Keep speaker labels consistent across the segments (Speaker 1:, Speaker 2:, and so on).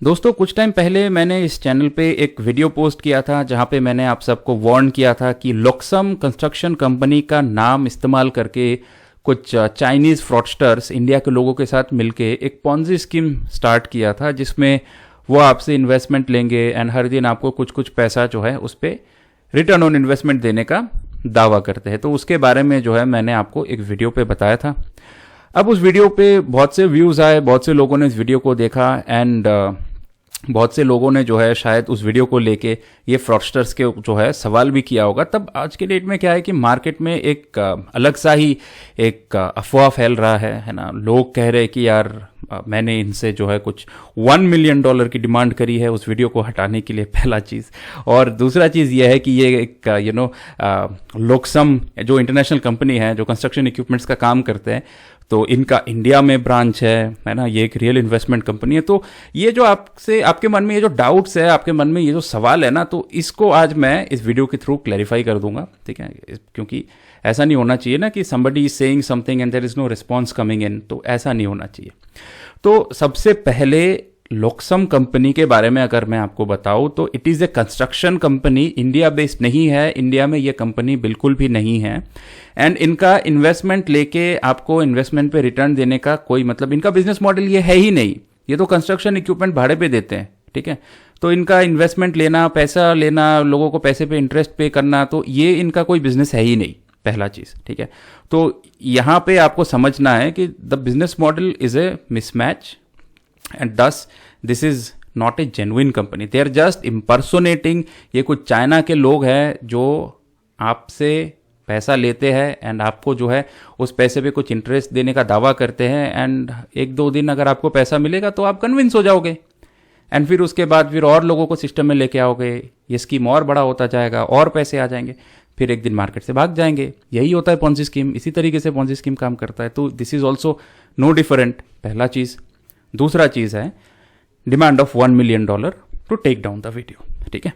Speaker 1: दोस्तों कुछ टाइम पहले मैंने इस चैनल पे एक वीडियो पोस्ट किया था जहां पे मैंने आप सबको वार्न किया था कि लोक्सम कंस्ट्रक्शन कंपनी का नाम इस्तेमाल करके कुछ चाइनीज़ फ्रॉडस्टर्स इंडिया के लोगों के साथ मिलके एक पॉन्जी स्कीम स्टार्ट किया था जिसमें वो आपसे इन्वेस्टमेंट लेंगे एंड हर दिन आपको कुछ कुछ पैसा जो है उस पर रिटर्न ऑन इन्वेस्टमेंट देने का दावा करते हैं। तो उसके बारे में जो है मैंने आपको एक वीडियो पे बताया था। अब उस वीडियो पे बहुत से व्यूज़ आए, बहुत से लोगों ने इस वीडियो को देखा एंड बहुत से लोगों ने जो है शायद उस वीडियो को लेके ये फ्रॉडस्टर्स के जो है सवाल भी किया होगा। तब आज के डेट में क्या है कि मार्केट में एक अलग सा ही एक अफवाह फैल रहा है ना। लोग कह रहे हैं कि यार मैंने इनसे जो है कुछ $1 मिलियन की डिमांड करी है उस वीडियो को हटाने के लिए, पहला चीज़। और दूसरा चीज़ ये है कि ये एक लोक्सम जो इंटरनेशनल कंपनी है जो कंस्ट्रक्शन इक्विपमेंट्स का काम करते हैं, तो इनका इंडिया में ब्रांच है ना। ये एक रियल इन्वेस्टमेंट कंपनी है। तो ये जो आपके मन में ये जो डाउट्स है, आपके मन में ये जो सवाल है ना, तो इसको आज मैं इस वीडियो के थ्रू क्लैरिफाई कर दूंगा, ठीक है। क्योंकि ऐसा नहीं होना चाहिए ना कि somebody is saying something and there is no response coming in, तो ऐसा नहीं होना चाहिए। तो सबसे पहले लोक्सम कंपनी के बारे में अगर मैं आपको बताऊं तो it is a construction company, India based नहीं है, इंडिया में ये कंपनी बिल्कुल भी नहीं है। एंड इनका इन्वेस्टमेंट लेके आपको इन्वेस्टमेंट पे रिटर्न देने का कोई मतलब, इनका बिजनेस मॉडल ये है ही नहीं। ये तो कंस्ट्रक्शन इक्विपमेंट भाड़े पे देते हैं, ठीक है। तो इनका इन्वेस्टमेंट लेना, पैसा लेना, लोगों को पैसे पे इंटरेस्ट पे करना, तो ये इनका कोई बिजनेस है ही नहीं, पहला चीज़, ठीक है। तो यहाँ पे आपको समझना है कि the business model is a mismatch and this this is not a genuine company, they are just impersonating. ये कुछ चाइना के लोग हैं जो आपसे पैसा लेते हैं एंड आपको जो है उस पैसे पे कुछ इंटरेस्ट देने का दावा करते हैं एंड एक दो दिन अगर आपको पैसा मिलेगा तो आप कन्विंस हो जाओगे एंड फिर उसके बाद फिर और लोगों को सिस्टम में लेके आओगे, ये स्कीम और बड़ा होता जाएगा और पैसे आ जाएंगे, फिर एक दिन मार्केट से भाग जाएंगे। यही होता है पॉन्जी स्कीम, इसी तरीके से पॉन्जी स्कीम काम करता है। तो this is also no different, पहला चीज़। दूसरा चीज़ है demand of $1 million to take down the video, ठीक है।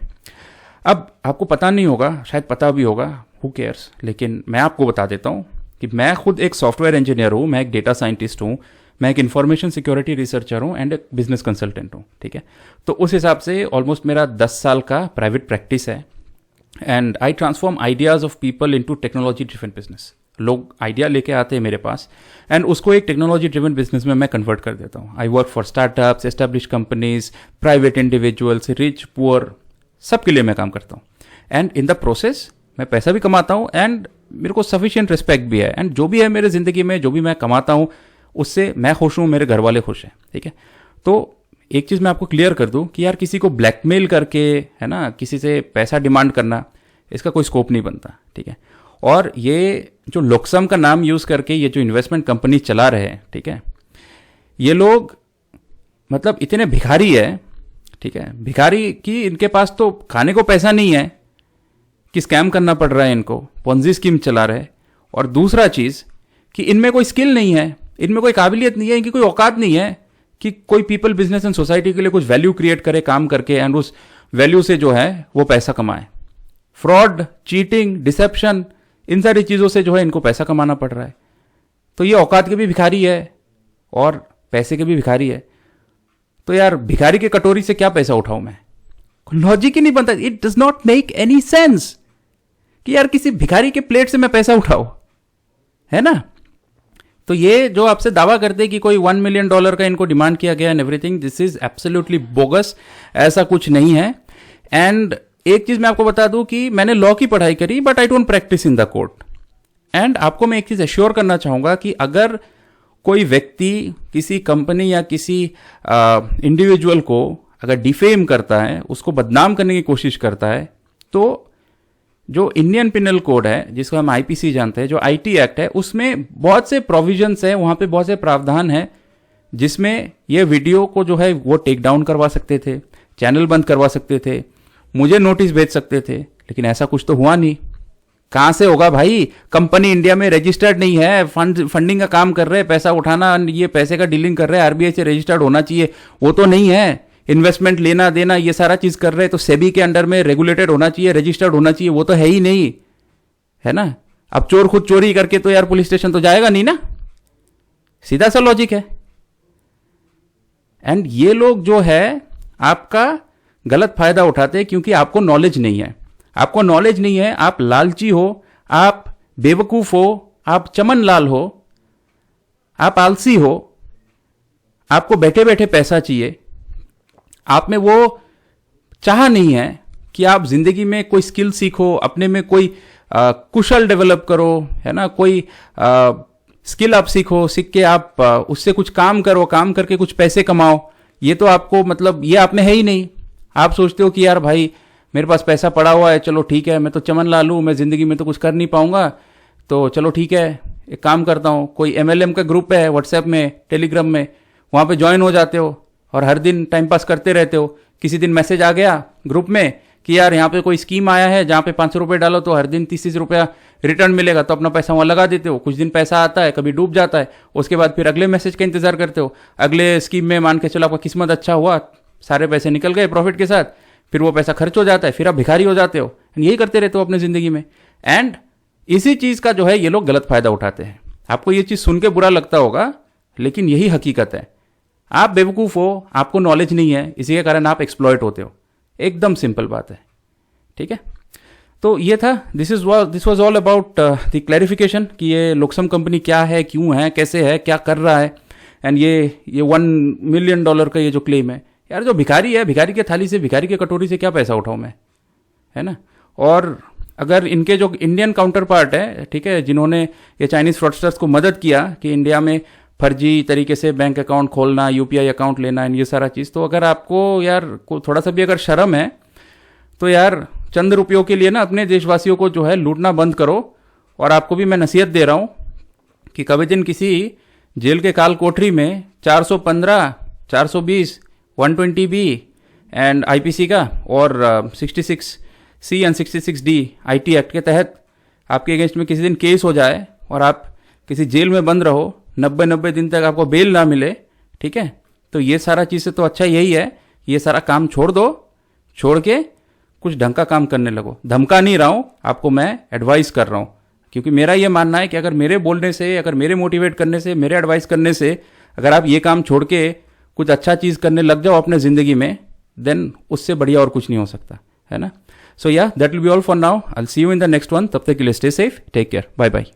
Speaker 1: अब आपको पता नहीं होगा, शायद पता भी होगा, हु केयर्स, लेकिन मैं आपको बता देता हूँ कि मैं खुद एक सॉफ्टवेयर इंजीनियर हूँ, मैं एक डेटा साइंटिस्ट हूँ, मैं एक इन्फॉर्मेशन सिक्योरिटी रिसर्चर हूँ एंड एक बिजनेस कंसल्टेंट हूँ, ठीक है। तो उस हिसाब से ऑलमोस्ट मेरा 10 साल का प्राइवेट प्रैक्टिस है and I transform ideas of people into technology driven business. लोग आइडिया लेके आते हैं मेरे पास एंड उसको एक टेक्नोलॉजी ड्रिवन बिजनेस में मैं कन्वर्ट कर देता हूँ। I work for startups, establish companies, private individuals, rich poor, सबके लिए मैं काम करता हूँ एंड इन द प्रोसेस मैं पैसा भी कमाता हूँ एंड मेरे को सफिशिएंट रिस्पेक्ट भी है एंड जो भी है मेरे ज़िंदगी में, जो भी मैं कमाता हूँ उससे मैं खुश हूँ, मेरे घर वाले खुश हैं, ठीक है। तो एक चीज़ मैं आपको क्लियर कर दूं कि यार किसी को ब्लैकमेल करके, है ना, किसी से पैसा डिमांड करना, इसका कोई स्कोप नहीं बनता, ठीक है। और ये जो लोक्सम का नाम यूज़ करके ये जो इन्वेस्टमेंट कंपनी चला रहे हैं, ठीक है, ये लोग मतलब इतने भिखारी है, ठीक है, भिखारी कि इनके पास तो खाने को पैसा नहीं है कि स्कैम करना पड़ रहा है इनको, पॉन्जी स्कीम चला रहे। और दूसरा चीज़ कि इनमें कोई स्किल नहीं है, इनमें कोई काबिलियत नहीं है, इनकी कोई औकात नहीं है कि कोई पीपल, बिजनेस एंड सोसाइटी के लिए कुछ वैल्यू क्रिएट करे काम करके एंड उस वैल्यू से जो है वो पैसा कमाए। फ्रॉड, चीटिंग, डिसेप्शन, इन सारी चीज़ों से जो है इनको पैसा कमाना पड़ रहा है। तो ये औकात के भी भिखारी है और पैसे के भी भिखारी है। तो यार भिखारी के कटोरी से क्या पैसा उठाऊं मैं? लॉजिक ही नहीं बनता। It does not make any sense कि यार किसी भिखारी के प्लेट से मैं पैसा उठाऊं, है ना। तो ये जो आपसे दावा करते हैं कि कोई $1 मिलियन का इनको डिमांड किया गया and everything, this is absolutely bogus. ऐसा कुछ नहीं है। एंड एक चीज मैं आपको बता दूं कि मैंने लॉ की पढ़ाई करी but I don't practice in the court. And आपको मैं एक चीज एश्योर करना चाहूंगा कि अगर कोई व्यक्ति किसी कंपनी या किसी इंडिविजुअल को अगर डिफेम करता है, उसको बदनाम करने की कोशिश करता है, तो जो इंडियन पिनल कोड है जिसको हम आईपीसी जानते हैं, जो आईटी एक्ट है, उसमें बहुत से प्रोविजंस है, वहां पे बहुत से प्रावधान है जिसमें ये वीडियो को जो है वो टेक डाउन करवा सकते थे, चैनल बंद करवा सकते थे, मुझे नोटिस भेज सकते थे। लेकिन ऐसा कुछ तो हुआ नहीं। कहां से होगा भाई? कंपनी इंडिया में रजिस्टर्ड नहीं है, फंडिंग का काम कर रहे हैं, पैसा उठाना, ये पैसे का डीलिंग कर रहे हैं, आरबीआई से रजिस्टर्ड होना चाहिए, वो तो नहीं है। इन्वेस्टमेंट लेना देना ये सारा चीज कर रहे हैं तो सेबी के अंडर में रेगुलेटेड होना चाहिए, रजिस्टर्ड होना चाहिए, वो तो है ही नहीं, है ना। अब चोर खुद चोरी करके तो यार पुलिस स्टेशन तो जाएगा नहीं ना, सीधा सा लॉजिक है। एंड ये लोग जो है आपका गलत फायदा उठाते हैं क्योंकि आपको नॉलेज नहीं है। आपको नॉलेज नहीं है, आप लालची हो, आप बेवकूफ हो, आप चमन लाल हो, आप आलसी हो, आपको बैठे बैठे पैसा चाहिए, आप में वो चाह नहीं है कि आप जिंदगी में कोई स्किल सीखो, अपने में कोई कुशल डेवलप करो, है ना, कोई स्किल आप सीखो, सीख के आप उससे कुछ काम करो, काम करके कुछ पैसे कमाओ। ये तो आपको मतलब ये आप में है ही नहीं। आप सोचते हो कि यार भाई मेरे पास पैसा पड़ा हुआ है, चलो ठीक है, मैं तो चमन लाल हूं, मैं जिंदगी में तो कुछ कर नहीं पाऊंगा, तो चलो ठीक है एक काम करता हूं, कोई MLM का ग्रुप है व्हाट्सएप में, टेलीग्राम में, वहां पे ज्वाइन हो जाते हो और हर दिन टाइम पास करते रहते हो। किसी दिन मैसेज आ गया ग्रुप में कि यार यहाँ पे कोई स्कीम आया है जहाँ पे 500 रुपये डालो तो हर दिन 30-30 रुपया रिटर्न मिलेगा, तो अपना पैसा वहाँ लगा देते हो। कुछ दिन पैसा आता है, कभी डूब जाता है, उसके बाद फिर अगले मैसेज का इंतजार करते हो। अगले स्कीम में मान के चलो आपका किस्मत अच्छा हुआ, सारे पैसे निकल गए प्रॉफिट के साथ, फिर वो पैसा खर्च हो जाता है, फिर आप भिखारी हो जाते हो। यही करते रहते हो अपनी जिंदगी में। एंड इसी चीज का जो है ये लोग गलत फायदा उठाते हैं। आपको ये चीज सुन के बुरा लगता होगा, लेकिन यही हकीकत है। आप बेवकूफ हो, आपको नॉलेज नहीं है, इसी के कारण आप एक्सप्लॉइट होते हो। एकदम सिंपल बात है, ठीक है। तो ये था, this was all about the clarification कि ये लोकसम कंपनी क्या है, क्यों है, कैसे है, क्या कर रहा है। एंड ये $1 मिलियन का ये जो क्लेम है, यार जो भिखारी है, भिखारी के थाली से, भिखारी के कटोरी से क्या पैसा उठाऊं मैं, है ना। और अगर इनके जो इंडियन काउंटर पार्ट है, ठीक है, जिन्होंने ये चाइनीज फ्रॉडस्टर्स को मदद किया कि इंडिया में फर्जी तरीके से बैंक अकाउंट खोलना, UPI अकाउंट लेना, ये सारा चीज़, तो अगर आपको यार को थोड़ा सा भी अगर शर्म है तो यार चंद रुपयों के लिए ना अपने देशवासियों को जो है लूटना बंद करो। और आपको भी मैं नसीहत दे रहा हूँ कि कभी दिन किसी जेल के काल कोठरी में 415, 420, 120B एंड IPC का और 66C and 66D IT act के तहत आपके अगेंस्ट में किसी दिन केस हो जाए और आप किसी जेल में बंद रहो, 90 दिन तक आपको बेल ना मिले, ठीक है, तो ये सारा चीज़ से तो अच्छा यही है, ये सारा काम छोड़ दो, छोड़ के कुछ ढंग का काम करने लगो। धमका नहीं रहा हूँ आपको, मैं एडवाइस कर रहा हूँ, क्योंकि मेरा ये मानना है कि अगर मेरे बोलने से, अगर मेरे मोटिवेट करने से, मेरे एडवाइस करने से अगर आप ये काम छोड़ के कुछ अच्छा चीज़ करने लग जाओ अपने ज़िंदगी में, देन उससे बढ़िया और कुछ नहीं हो सकता, है ना। So yeah that will be all for now. I will see you in the next one. तब तक के लिए stay safe, take care, bye bye.